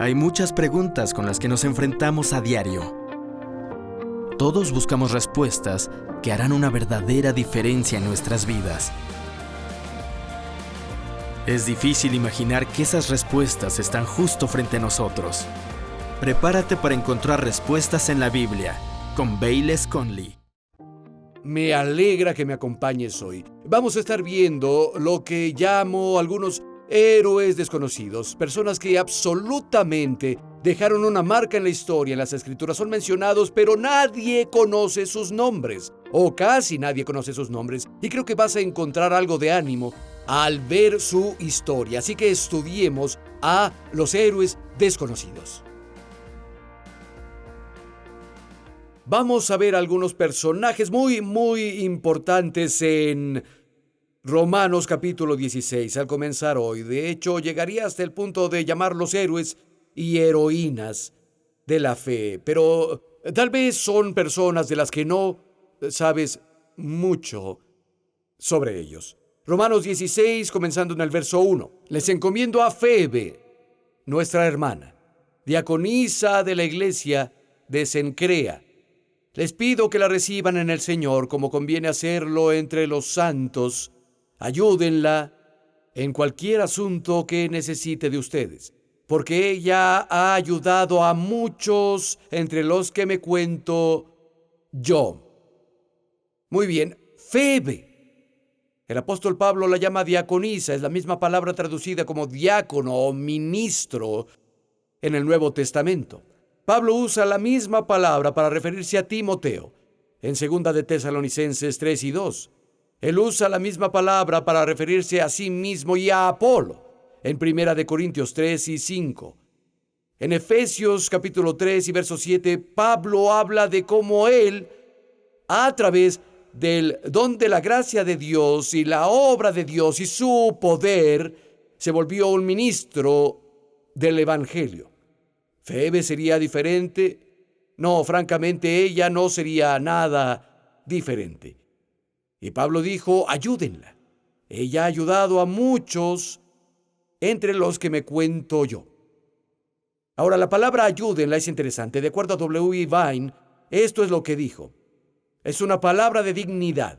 Hay muchas preguntas con las que nos enfrentamos a diario. Todos buscamos respuestas que harán una verdadera diferencia en nuestras vidas. Es difícil imaginar que esas respuestas están justo frente a nosotros. Prepárate para encontrar respuestas en la Biblia con Bayless Conley. Me alegra que me acompañes hoy. Vamos a estar viendo lo que llamo algunos héroes desconocidos, personas que absolutamente dejaron una marca en la historia. En las Escrituras son mencionados, pero nadie conoce sus nombres, o casi nadie conoce sus nombres, y creo que vas a encontrar algo de ánimo al ver su historia. Así que estudiemos a los héroes desconocidos. Vamos a ver algunos personajes muy importantes en Romanos capítulo 16 al comenzar hoy. De hecho, llegaría hasta el punto de llamarlos héroes y heroínas de la fe. Pero tal vez son personas de las que no sabes mucho sobre ellos. Romanos 16, comenzando en el verso 1. Les encomiendo a Febe, nuestra hermana, diaconisa de la iglesia de Cencrea. Les pido que la reciban en el Señor como conviene hacerlo entre los santos. Ayúdenla en cualquier asunto que necesite de ustedes, porque ella ha ayudado a muchos entre los que me cuento yo. Muy bien, Febe. El apóstol Pablo la llama diaconisa, es la misma palabra traducida como diácono o ministro en el Nuevo Testamento. Pablo usa la misma palabra para referirse a Timoteo en 2 de Tesalonicenses 3 y 2. Él usa la misma palabra para referirse a sí mismo y a Apolo en 1 de Corintios 3 y 5. En Efesios capítulo 3 y verso 7, Pablo habla de cómo él, a través del don de la gracia de Dios y la obra de Dios y su poder, se volvió un ministro del Evangelio. ¿Febe sería diferente? No, francamente, ella no sería nada diferente. Y Pablo dijo, ayúdenla. Ella ha ayudado a muchos entre los que me cuento yo. Ahora, la palabra ayúdenla es interesante. De acuerdo a W. Vine, esto es lo que dijo. Es una palabra de dignidad,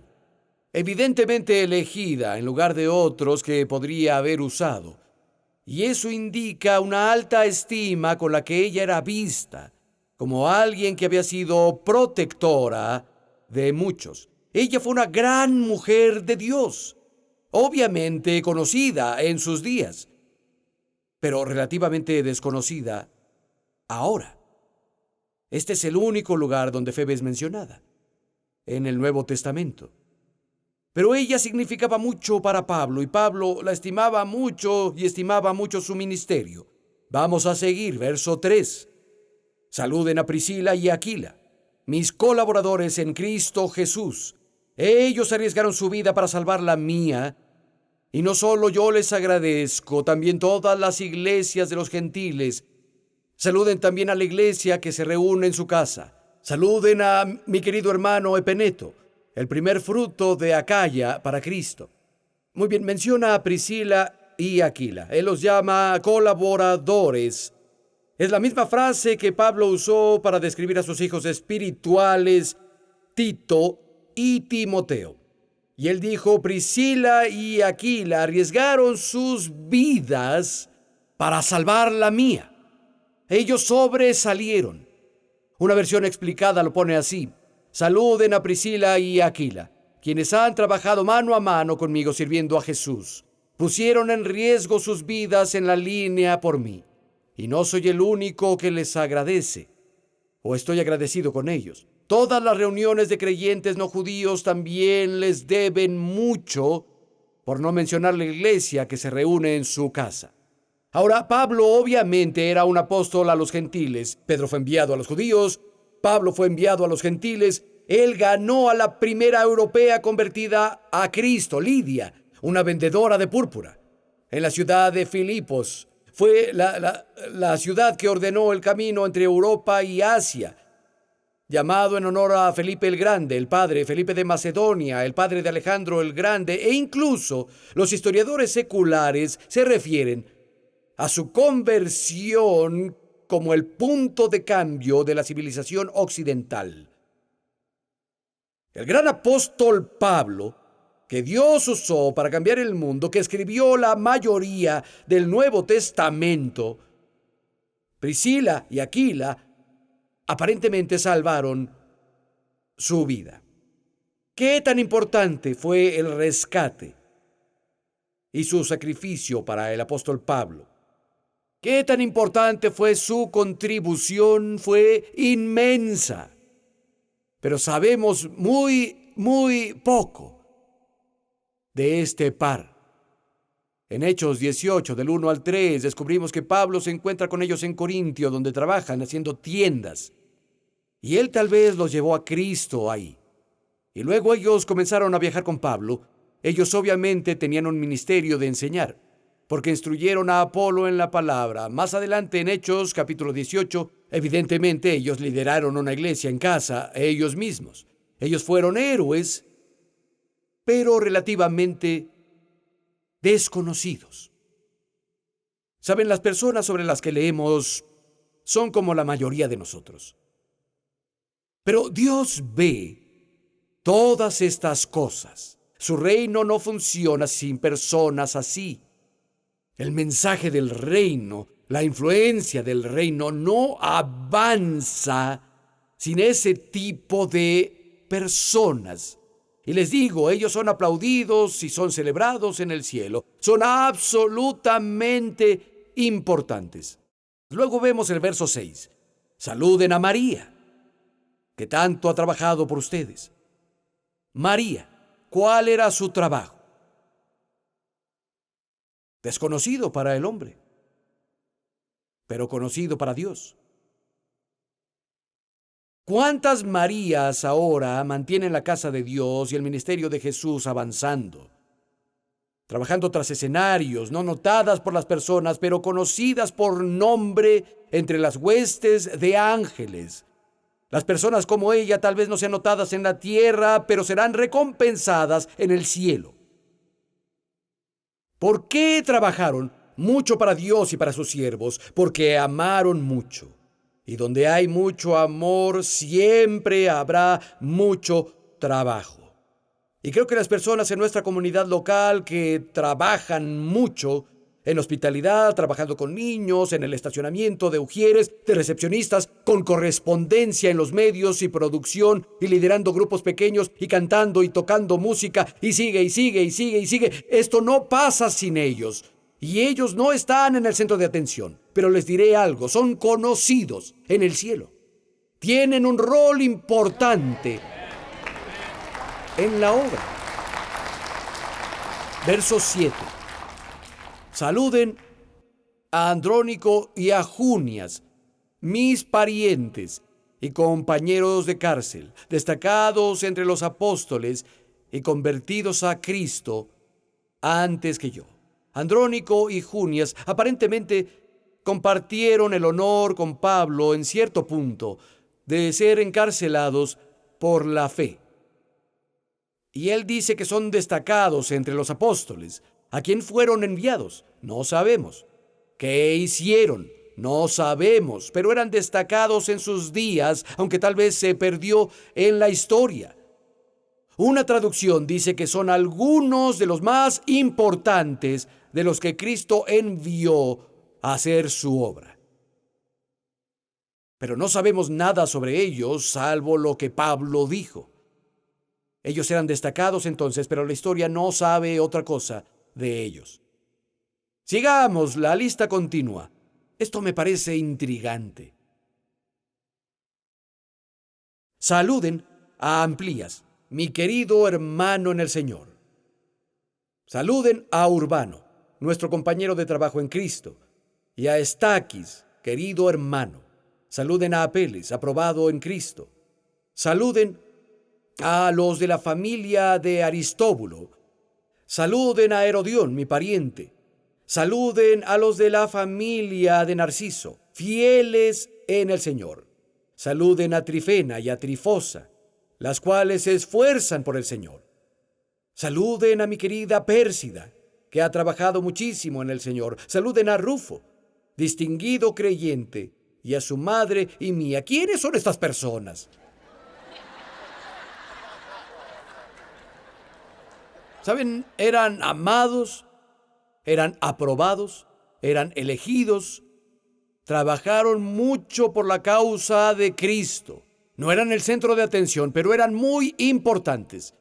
evidentemente elegida en lugar de otros que podría haber usado. Y eso indica una alta estima con la que ella era vista, como alguien que había sido protectora de muchos. Ella fue una gran mujer de Dios, obviamente conocida en sus días, pero relativamente desconocida ahora. Este es el único lugar donde Febe es mencionada, en el Nuevo Testamento. Pero ella significaba mucho para Pablo, y Pablo la estimaba mucho y estimaba mucho su ministerio. Vamos a seguir, verso 3. Saluden a Priscila y Aquila, mis colaboradores en Cristo Jesús. Ellos arriesgaron su vida para salvar la mía, y no solo yo les agradezco, también todas las iglesias de los gentiles. Saluden también a la iglesia que se reúne en su casa. Saluden a mi querido hermano Epeneto, el primer fruto de Acaya para Cristo. Muy bien, menciona a Priscila y Aquila. Él los llama colaboradores. Es la misma frase que Pablo usó para describir a sus hijos espirituales, Tito y Timoteo. Y él dijo, Priscila y Aquila arriesgaron sus vidas para salvar la mía. Ellos sobresalieron. Una versión explicada lo pone así. Saluden a Priscila y Aquila, quienes han trabajado mano a mano conmigo sirviendo a Jesús. Pusieron en riesgo sus vidas en la línea por mí. Y no soy el único que les agradece, o estoy agradecido con ellos. Todas las reuniones de creyentes no judíos también les deben mucho, por no mencionar la iglesia que se reúne en su casa. Ahora, Pablo obviamente era un apóstol a los gentiles. Pedro fue enviado a los judíos, Pablo fue enviado a los gentiles. Él ganó a la primera europea convertida a Cristo, Lidia, una vendedora de púrpura, en la ciudad de Filipos. Fue la ciudad que ordenó el camino entre Europa y Asia, llamado en honor a Felipe el Grande, el padre Felipe de Macedonia, el padre de Alejandro el Grande, e incluso los historiadores seculares se refieren a su conversión como el punto de cambio de la civilización occidental. El gran apóstol Pablo, que Dios usó para cambiar el mundo, que escribió la mayoría del Nuevo Testamento, Priscila y Aquila aparentemente salvaron su vida. ¿Qué tan importante fue el rescate y su sacrificio para el apóstol Pablo? ¿Qué tan importante fue su contribución? Fue inmensa. Pero sabemos muy poco de este par. En Hechos 18, del 1 al 3, descubrimos que Pablo se encuentra con ellos en Corintio, donde trabajan haciendo tiendas. Y él tal vez los llevó a Cristo ahí. Y luego ellos comenzaron a viajar con Pablo. Ellos obviamente tenían un ministerio de enseñar, porque instruyeron a Apolo en la palabra. Más adelante en Hechos capítulo 18, evidentemente ellos lideraron una iglesia en casa, ellos mismos. Ellos fueron héroes, pero relativamente desconocidos. Saben, las personas sobre las que leemos son como la mayoría de nosotros. Pero Dios ve todas estas cosas. Su reino no funciona sin personas así. El mensaje del reino, la influencia del reino no avanza sin ese tipo de personas. Y les digo, ellos son aplaudidos y son celebrados en el cielo. Son absolutamente importantes. Luego vemos el verso 6. Saluden a María, que tanto ha trabajado por ustedes. María, ¿cuál era su trabajo? Desconocido para el hombre, pero conocido para Dios. ¿Cuántas Marías ahora mantienen la casa de Dios y el ministerio de Jesús avanzando? Trabajando tras escenarios, no notadas por las personas, pero conocidas por nombre entre las huestes de ángeles. Las personas como ella tal vez no sean notadas en la tierra, pero serán recompensadas en el cielo. ¿Por qué trabajaron? Mucho para Dios y para sus siervos, porque amaron mucho. Y donde hay mucho amor, siempre habrá mucho trabajo. Y creo que las personas en nuestra comunidad local que trabajan mucho en hospitalidad, trabajando con niños, en el estacionamiento de ujieres, de recepcionistas, con correspondencia en los medios y producción, y liderando grupos pequeños, y cantando y tocando música, y sigue. Esto no pasa sin ellos. Y ellos no están en el centro de atención. Pero les diré algo, son conocidos en el cielo. Tienen un rol importante en la obra. Verso 7. Saluden a Andrónico y a Junias, mis parientes y compañeros de cárcel, destacados entre los apóstoles y convertidos a Cristo antes que yo. Andrónico y Junias aparentemente compartieron el honor con Pablo en cierto punto de ser encarcelados por la fe. Y él dice que son destacados entre los apóstoles. ¿A quién fueron enviados? No sabemos. ¿Qué hicieron? No sabemos, pero eran destacados en sus días, aunque tal vez se perdió en la historia. Una traducción dice que son algunos de los más importantes de los que Cristo envió a hacer su obra. Pero no sabemos nada sobre ellos, salvo lo que Pablo dijo. Ellos eran destacados entonces, pero la historia no sabe otra cosa de ellos. Sigamos, la lista continúa. Esto me parece intrigante. Saluden a Amplías, mi querido hermano en el Señor. Saluden a Urbano, nuestro compañero de trabajo en Cristo, y a Estaquis, querido hermano. Saluden a Apeles, aprobado en Cristo. Saluden a los de la familia de Aristóbulo. Saluden a Herodión, mi pariente. Saluden a los de la familia de Narciso, fieles en el Señor. Saluden a Trifena y a Trifosa, las cuales se esfuerzan por el Señor. Saluden a mi querida Pérsida, que ha trabajado muchísimo en el Señor. Saluden a Rufo, distinguido creyente, y a su madre y mía. ¿Quiénes son estas personas? ¿Saben? Eran amados, eran aprobados, eran elegidos, trabajaron mucho por la causa de Cristo. No eran el centro de atención, pero eran muy importantes.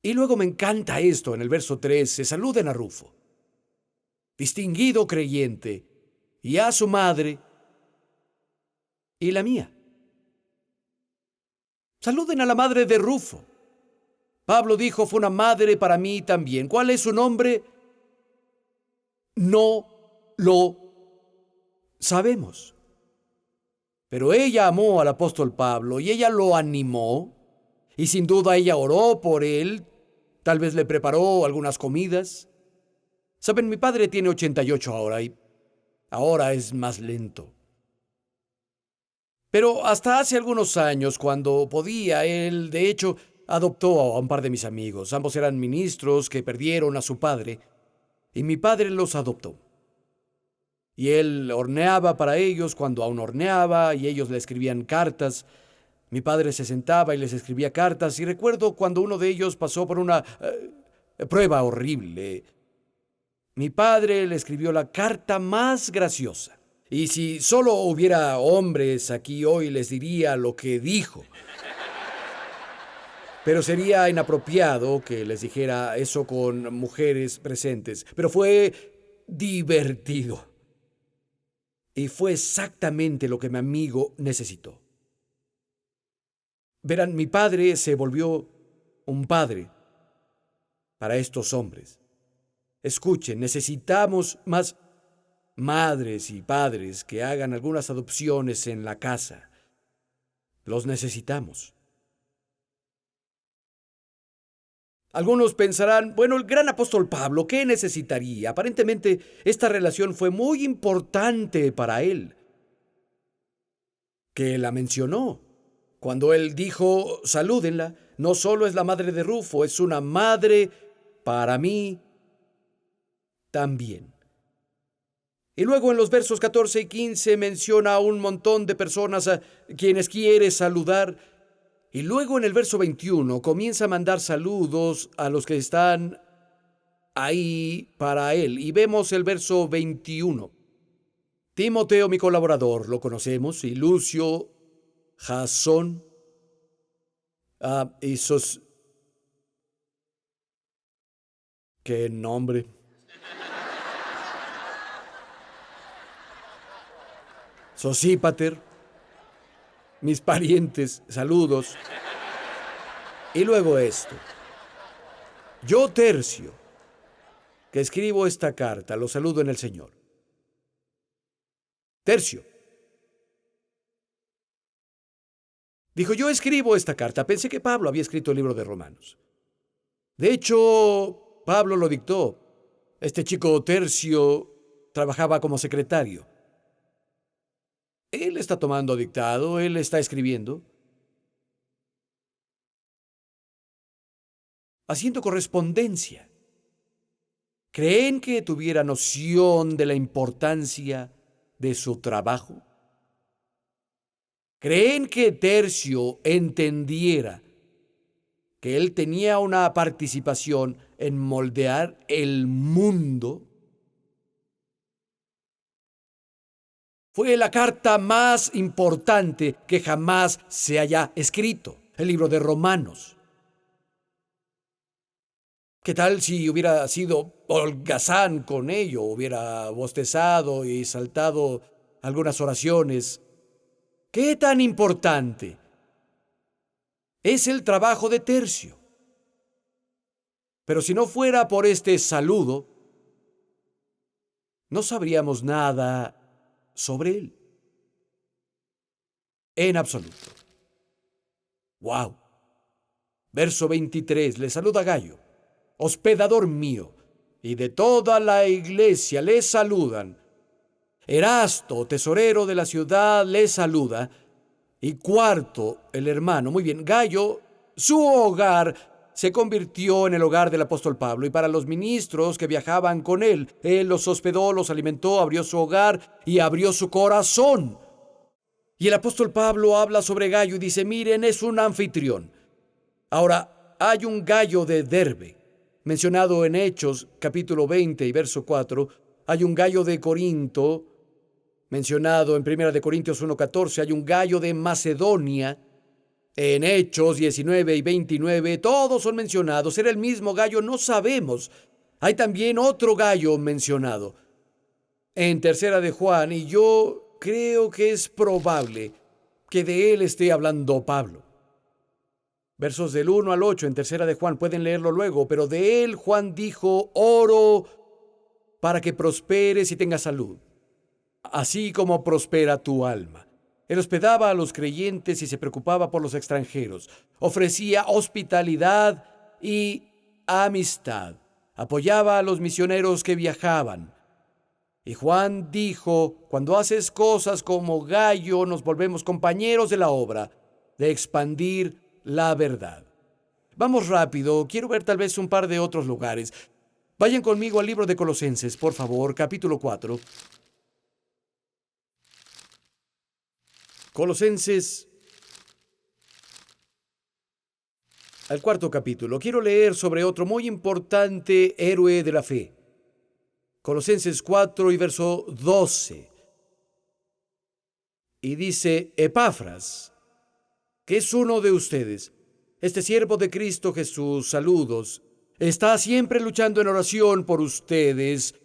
Y luego me encanta esto en el verso 13. Saluden a Rufo, distinguido creyente, y a su madre y la mía. Saluden a la madre de Rufo. Pablo dijo, fue una madre para mí también. ¿Cuál es su nombre? No lo sabemos. Pero ella amó al apóstol Pablo y ella lo animó. Y sin duda ella oró por él. Tal vez le preparó algunas comidas. Saben, mi padre tiene 88 ahora y ahora es más lento. Pero hasta hace algunos años, cuando podía, él, de hecho, adoptó a un par de mis amigos. Ambos eran ministros que perdieron a su padre, y mi padre los adoptó. Y él horneaba para ellos cuando aún horneaba, y ellos le escribían cartas. Mi padre se sentaba y les escribía cartas, y recuerdo cuando uno de ellos pasó por una prueba horrible. Mi padre le escribió la carta más graciosa. Y si solo hubiera hombres aquí hoy, les diría lo que dijo. Pero sería inapropiado que les dijera eso con mujeres presentes. Pero fue divertido. Y fue exactamente lo que mi amigo necesitó. Verán, mi padre se volvió un padre para estos hombres. Escuchen, necesitamos más madres y padres que hagan algunas adopciones en la casa. Los necesitamos. Algunos pensarán, bueno, el gran apóstol Pablo, ¿qué necesitaría? Aparentemente, esta relación fue muy importante para él, que la mencionó. Cuando él dijo, salúdenla, no solo es la madre de Rufo, es una madre para mí también. Y luego en los versos 14 y 15 menciona a un montón de personas a quienes quiere saludar. Y luego en el verso 21 comienza a mandar saludos a los que están ahí para él. Y vemos el verso 21. Timoteo, mi colaborador, lo conocemos, y Lucio, Jasón, y ¿qué nombre? Sosípater, mis parientes, saludos. Y luego esto. Yo, Tercio, que escribo esta carta, lo saludo en el Señor. Tercio. Dijo, yo escribo esta carta. Pensé que Pablo había escrito el libro de Romanos. De hecho, Pablo lo dictó. Este chico Tercio trabajaba como secretario. Él está tomando dictado, él está escribiendo, haciendo correspondencia. ¿Creen que tuviera noción de la importancia de su trabajo? ¿Creen que Tercio entendiera que él tenía una participación en moldear el mundo? Fue la carta más importante que jamás se haya escrito, el libro de Romanos. ¿Qué tal si hubiera sido holgazán con ello, hubiera bostezado y saltado algunas oraciones? ¿Qué tan importante es el trabajo de Tercio? Pero si no fuera por este saludo, no sabríamos nada sobre él. En absoluto. ¡Wow! Verso 23, le saluda Gayo, hospedador mío, y de toda la iglesia le saludan. Erasto, tesorero de la ciudad, le saluda. Y Cuarto, el hermano. Muy bien, Gayo, su hogar se convirtió en el hogar del apóstol Pablo, y para los ministros que viajaban con él, él los hospedó, los alimentó, abrió su hogar y abrió su corazón. Y el apóstol Pablo habla sobre Gayo y dice, miren, es un anfitrión. Ahora, hay un Gayo de Derbe, mencionado en Hechos, capítulo 20 y verso 4. Hay un Gayo de Corinto, mencionado en 1 Corintios 1:14. Hay un Gayo de Macedonia, en Hechos 19 y 29. Todos son mencionados. ¿Era el mismo Gayo? No sabemos. Hay también otro Gayo mencionado en 3 de Juan, y yo creo que es probable que de él esté hablando Pablo. Versos del 1 al 8 en 3 de Juan, pueden leerlo luego, pero de él Juan dijo, oro para que prosperes y tengas salud, así como prospera tu alma. Él hospedaba a los creyentes y se preocupaba por los extranjeros. Ofrecía hospitalidad y amistad. Apoyaba a los misioneros que viajaban. Y Juan dijo, cuando haces cosas como Gayo, nos volvemos compañeros de la obra, de expandir la verdad. Vamos rápido, quiero ver tal vez un par de otros lugares. Vayan conmigo al libro de Colosenses, por favor, capítulo 4. Colosenses, al 4º capítulo. Quiero leer sobre otro muy importante héroe de la fe. Colosenses 4 y verso 12. Y dice, Epafras, que es uno de ustedes, este siervo de Cristo Jesús, saludos, está siempre luchando en oración por ustedes,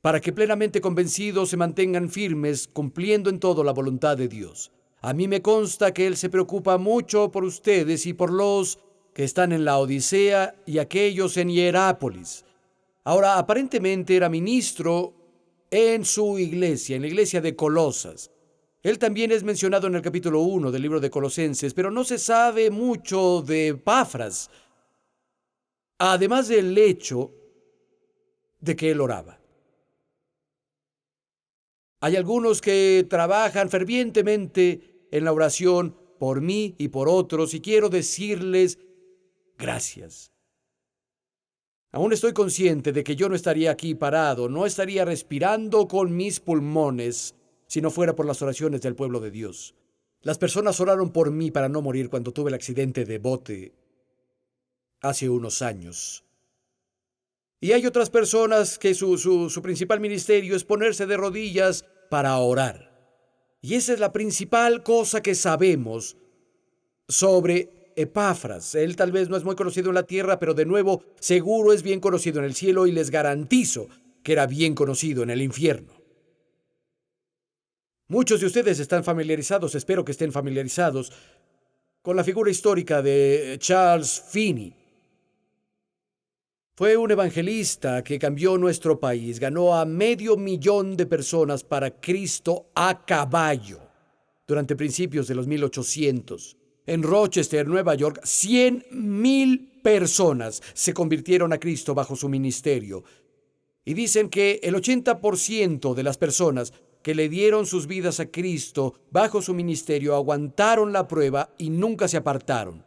para que plenamente convencidos se mantengan firmes, cumpliendo en todo la voluntad de Dios. A mí me consta que Él se preocupa mucho por ustedes y por los que están en la Odisea y aquellos en Hierápolis. Ahora, aparentemente era ministro en su iglesia, en la iglesia de Colosas. Él también es mencionado en el capítulo 1 del libro de Colosenses, pero no se sabe mucho de Epafras, además del hecho de que él oraba. Hay algunos que trabajan fervientemente en la oración por mí y por otros, y quiero decirles gracias. Aún estoy consciente de que yo no estaría aquí parado, no estaría respirando con mis pulmones si no fuera por las oraciones del pueblo de Dios. Las personas oraron por mí para no morir cuando tuve el accidente de bote hace unos años. Y hay otras personas que su principal ministerio es ponerse de rodillas para orar. Y esa es la principal cosa que sabemos sobre Epafras. Él tal vez no es muy conocido en la tierra, pero de nuevo seguro es bien conocido en el cielo, y les garantizo que era bien conocido en el infierno. Muchos de ustedes están familiarizados, espero que estén familiarizados, con la figura histórica de Charles Finney. Fue un evangelista que cambió nuestro país, ganó a 500,000 de personas para Cristo a caballo durante principios de los 1800. En Rochester, Nueva York, 100,000 personas se convirtieron a Cristo bajo su ministerio. Y dicen que el 80% de las personas que le dieron sus vidas a Cristo bajo su ministerio aguantaron la prueba y nunca se apartaron.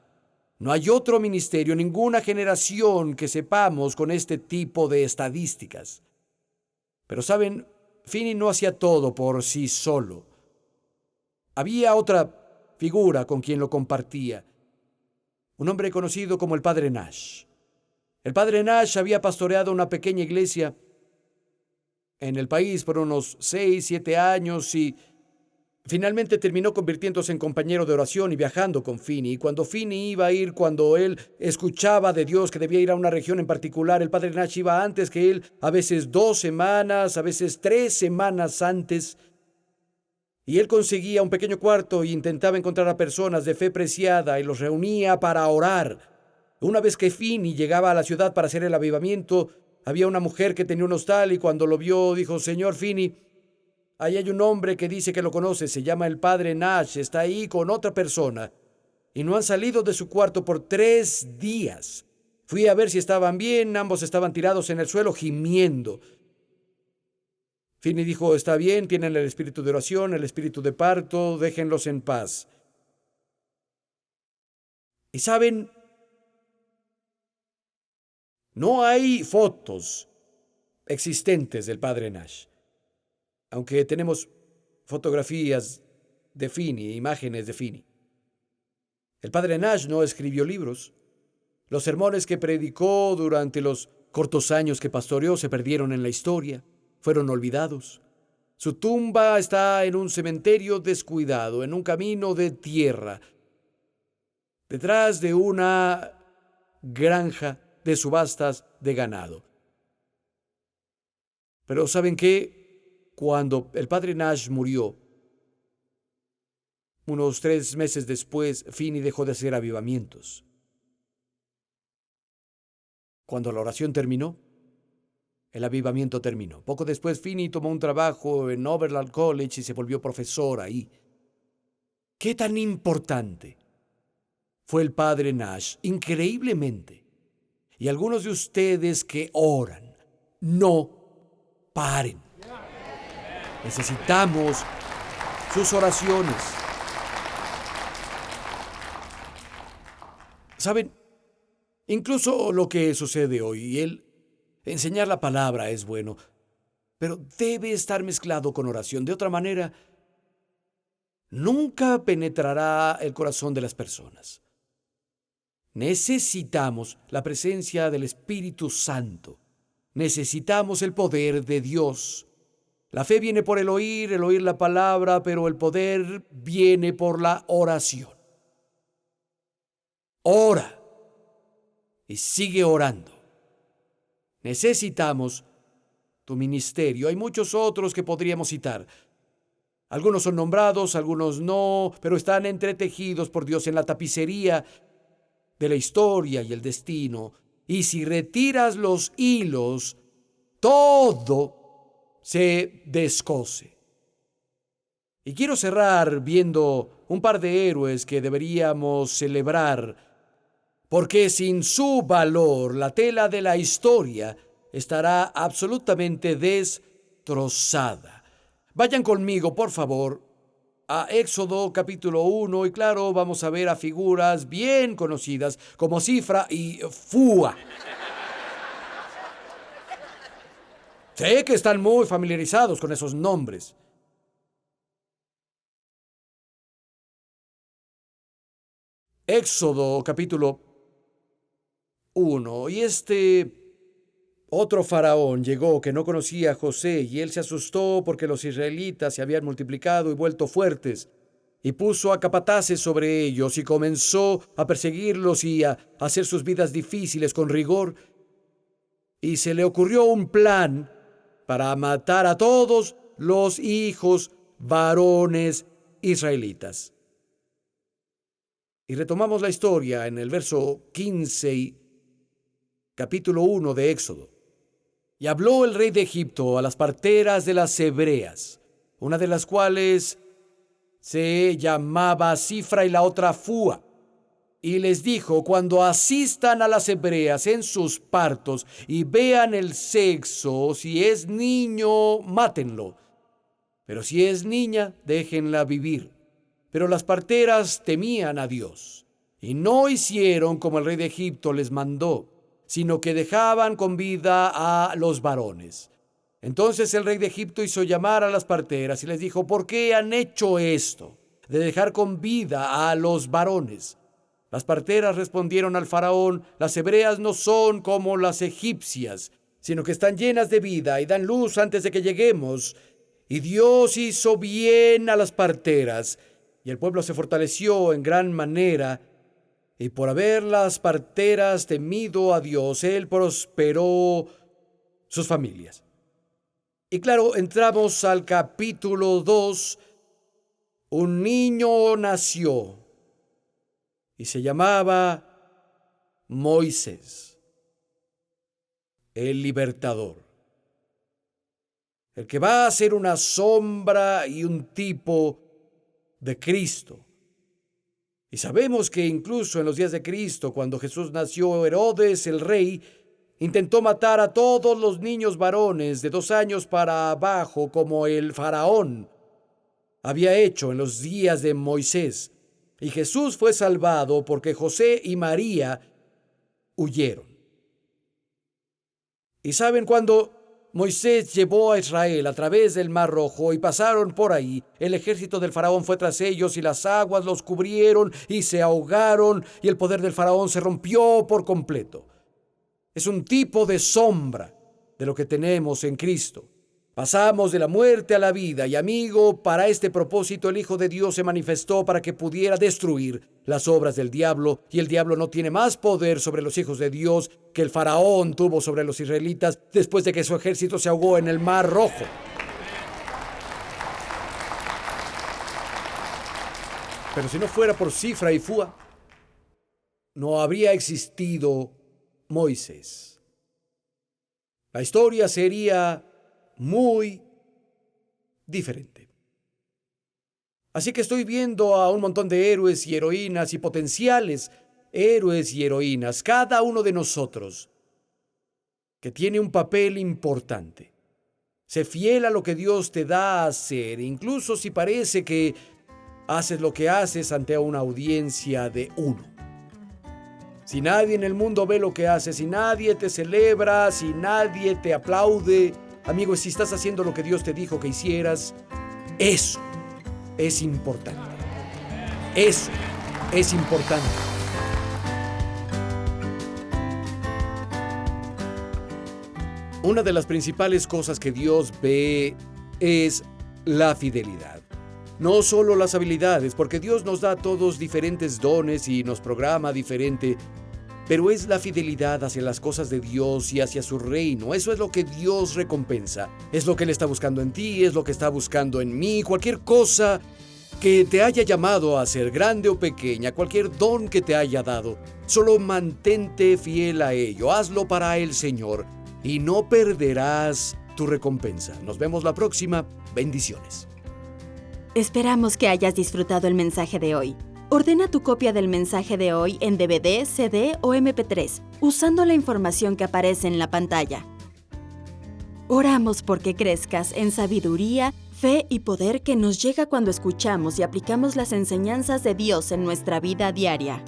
No hay otro ministerio, ninguna generación que sepamos con este tipo de estadísticas. Pero saben, Finney no hacía todo por sí solo. Había otra figura con quien lo compartía, un hombre conocido como el Padre Nash. El Padre Nash había pastoreado una pequeña iglesia en el país por unos 6, 7 años y finalmente terminó convirtiéndose en compañero de oración y viajando con Finney. Y cuando Finney iba a ir, cuando él escuchaba de Dios que debía ir a una región en particular, el Padre Nash iba antes que él, a veces 2 semanas, a veces 3 semanas antes. Y él conseguía un pequeño cuarto e intentaba encontrar a personas de fe preciada y los reunía para orar. Una vez que Finney llegaba a la ciudad para hacer el avivamiento, había una mujer que tenía un hostal y cuando lo vio dijo, Señor Finney, ahí hay un hombre que dice que lo conoce, se llama el Padre Nash, está ahí con otra persona y no han salido de su cuarto por 3 días. Fui a ver si estaban bien, ambos estaban tirados en el suelo gimiendo. Finney dijo, está bien, tienen el espíritu de oración, el espíritu de parto, déjenlos en paz. Y saben, No hay fotos existentes del padre Nash, aunque tenemos fotografías de Finney, imágenes de Finney. El padre Nash no escribió libros. Los sermones que predicó durante los cortos años que pastoreó se perdieron en la historia, fueron olvidados. Su tumba está en un cementerio descuidado, en un camino de tierra, detrás de una granja de subastas de ganado. Pero ¿saben qué? Cuando el padre Nash murió, unos 3 meses después, Finney dejó de hacer avivamientos. Cuando la oración terminó, el avivamiento terminó. Poco después, Finney tomó un trabajo en Oberlin College y se volvió profesor ahí. ¿Qué tan importante fue el padre Nash? Increíblemente. Y algunos de ustedes que oran, no paren. Necesitamos sus oraciones. ¿Saben? Incluso lo que sucede hoy, enseñar la palabra es bueno, pero debe estar mezclado con oración. De otra manera, nunca penetrará el corazón de las personas. Necesitamos la presencia del Espíritu Santo. Necesitamos el poder de Dios. La fe viene por el oír la palabra, pero el poder viene por la oración. Ora y sigue orando. Necesitamos tu ministerio. Hay muchos otros que podríamos citar. Algunos son nombrados, algunos no, pero están entretejidos por Dios en la tapicería de la historia y el destino. Y si retiras los hilos, todo se descose. Y quiero cerrar viendo un par de héroes que deberíamos celebrar, porque sin su valor la tela de la historia estará absolutamente destrozada. Vayan conmigo, por favor, a Éxodo capítulo 1 y claro, vamos a ver a figuras bien conocidas como Cifra y Fua. Sé que están muy familiarizados con esos nombres. Éxodo capítulo 1. Y otro faraón llegó que no conocía a José, y él se asustó porque los israelitas se habían multiplicado y vuelto fuertes, y puso a capataces sobre ellos y comenzó a perseguirlos y a hacer sus vidas difíciles con rigor. Y se le ocurrió un plan para matar a todos los hijos varones israelitas. Y retomamos la historia en el verso 15, capítulo 1 de Éxodo. Y habló el rey de Egipto a las parteras de las hebreas, una de las cuales se llamaba Cifra y la otra Fua. Y les dijo: cuando asistan a las hebreas en sus partos y vean el sexo, si es niño, mátenlo. Pero si es niña, déjenla vivir. Pero las parteras temían a Dios y no hicieron como el rey de Egipto les mandó, sino que dejaban con vida a los varones. Entonces el rey de Egipto hizo llamar a las parteras y les dijo: ¿por qué han hecho esto de dejar con vida a los varones? Las parteras respondieron al faraón: las hebreas no son como las egipcias, sino que están llenas de vida y dan luz antes de que lleguemos. Y Dios hizo bien a las parteras, y el pueblo se fortaleció en gran manera. Y por haber las parteras temido a Dios, Él prosperó sus familias. Y claro, entramos al capítulo 2. Un niño nació y se llamaba Moisés, el libertador, el que va a ser una sombra y un tipo de Cristo. Y sabemos que incluso en los días de Cristo, cuando Jesús nació, Herodes, el rey, intentó matar a todos los niños varones de 2 años para abajo, como el faraón había hecho en los días de Moisés. Y Jesús fue salvado porque José y María huyeron. Y saben, cuando Moisés llevó a Israel a través del Mar Rojo y pasaron por ahí, el ejército del faraón fue tras ellos y las aguas los cubrieron y se ahogaron y el poder del faraón se rompió por completo. Es un tipo de sombra de lo que tenemos en Cristo. Pasamos de la muerte a la vida y, amigo, para este propósito el Hijo de Dios se manifestó para que pudiera destruir las obras del diablo, y el diablo no tiene más poder sobre los hijos de Dios que el faraón tuvo sobre los israelitas después de que su ejército se ahogó en el Mar Rojo. Pero si no fuera por Cifra y Fua, no habría existido Moisés. La historia sería muy diferente. Así que estoy viendo a un montón de héroes y heroínas y potenciales héroes y heroínas, cada uno de nosotros, que tiene un papel importante. Sé fiel a lo que Dios te da a hacer, incluso si parece que haces lo que haces ante una audiencia de uno. Si nadie en el mundo ve lo que haces, si nadie te celebra, si nadie te aplaude, amigo, si estás haciendo lo que Dios te dijo que hicieras, eso es importante. Eso es importante. Una de las principales cosas que Dios ve es la fidelidad. No solo las habilidades, porque Dios nos da a todos diferentes dones y nos programa diferente, pero es la fidelidad hacia las cosas de Dios y hacia su reino. Eso es lo que Dios recompensa. Es lo que Él está buscando en ti, es lo que está buscando en mí. Cualquier cosa que te haya llamado a ser grande o pequeña, cualquier don que te haya dado, solo mantente fiel a ello. Hazlo para el Señor y no perderás tu recompensa. Nos vemos la próxima. Bendiciones. Esperamos que hayas disfrutado el mensaje de hoy. Ordena tu copia del mensaje de hoy en DVD, CD o MP3, usando la información que aparece en la pantalla. Oramos porque crezcas en sabiduría, fe y poder que nos llega cuando escuchamos y aplicamos las enseñanzas de Dios en nuestra vida diaria.